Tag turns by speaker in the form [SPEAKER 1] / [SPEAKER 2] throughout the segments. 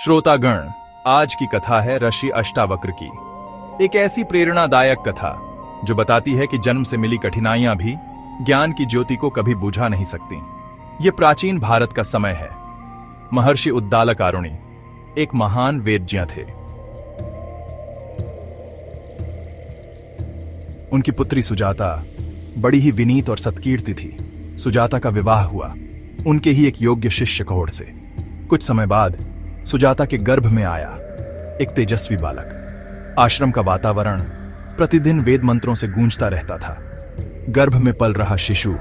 [SPEAKER 1] श्रोतागण, आज की कथा है ऋषि अष्टावक्र की। एक ऐसी प्रेरणादायक कथा जो बताती है कि जन्म से मिली कठिनाइयां भी ज्ञान की ज्योति को कभी बुझा नहीं सकती। ये प्राचीन भारत का समय है। महर्षि उद्दालक आरुणि एक महान वेदज्ञ थे। उनकी पुत्री सुजाता बड़ी ही विनीत और सत्कीर्ति थी। सुजाता का विवाह हुआ उनके ही एक योग्य शिष्य कहोड़ से। कुछ समय बाद सुजाता के गर्भ में आया एक तेजस्वी बालक। आश्रम का वातावरण प्रतिदिन वेद मंत्रों से गूंजता रहता था। गर्भ में पल रहा शिशु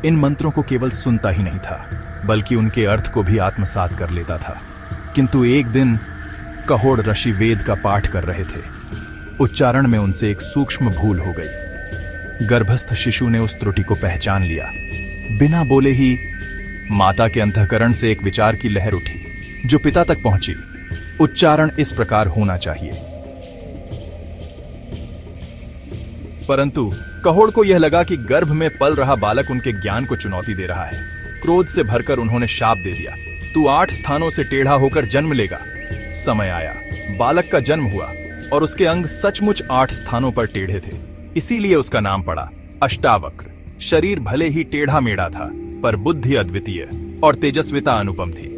[SPEAKER 1] इन मंत्रों को केवल सुनता ही नहीं था, बल्कि उनके अर्थ को भी आत्मसात कर लेता था। किंतु एक दिन कहोड़ ऋषि वेद का पाठ कर रहे थे। उच्चारण में उनसे एक सूक्ष्म भूल हो गई। गर्भस्थ शिशु ने उस त्रुटि को पहचान लिया। बिना बोले ही माता के अंतःकरण से एक विचार की लहर उठी जो पिता तक पहुंची। उच्चारण इस प्रकार होना चाहिए। परंतु कहोड़ को यह लगा कि गर्भ में पल रहा बालक उनके ज्ञान को चुनौती दे रहा है। क्रोध से भरकर उन्होंने शाप दे दिया, तू 8 स्थानों से टेढ़ा होकर जन्म लेगा। समय आया, बालक का जन्म हुआ और उसके अंग सचमुच 8 स्थानों पर टेढ़े थे। इसीलिए उसका नाम पड़ा अष्टावक्र। शरीर भले ही टेढ़ा मेढ़ा था, पर बुद्धि अद्वितीय और तेजस्विता अनुपम थी।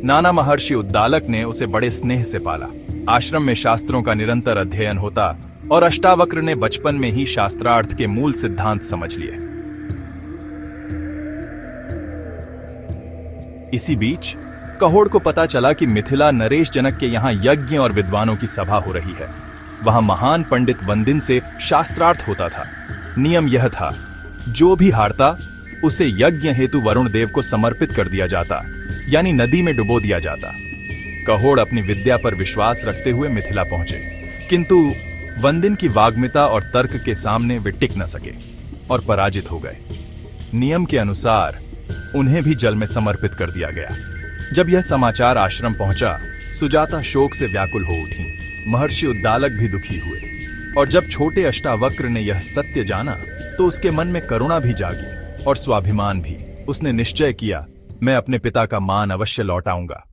[SPEAKER 1] नाना महर्षि उद्दालक ने उसे बड़े स्नेह से पाला। आश्रम में शास्त्रों का निरंतर अध्ययन होता और अष्टावक्र ने बचपन में ही शास्त्रार्थ के मूल सिद्धांत समझ लिए। इसी बीच कहोड़ को पता चला कि मिथिला नरेश जनक के यहाँ यज्ञ और विद्वानों की सभा हो रही है। वहां महान पंडित वंदिन से शास्त्रार्थ होता था। नियम यह था, जो भी हारता उसे यज्ञ हेतु वरुण देव को समर्पित कर दिया जाता, यानी नदी में डुबो दिया जाता। कहोड़ अपनी विद्या पर विश्वास रखते हुए मिथिला पहुंचे, किंतु वंदिन की वाग्मिता और तर्क के सामने वे टिक न सके और पराजित हो गए। नियम के अनुसार उन्हें भी जल में समर्पित कर दिया गया। जब यह समाचार आश्रम पहुंचा, सुजाता शोक से व्याकुल हो उठी। महर्षि उद्दालक भी दुखी हुए, और जब छोटे अष्टावक्र ने यह सत्य जाना तो उसके मन में करुणा भी जागी और स्वाभिमान भी। उसने निश्चय किया, मैं अपने पिता का मान अवश्य लौटाऊंगा।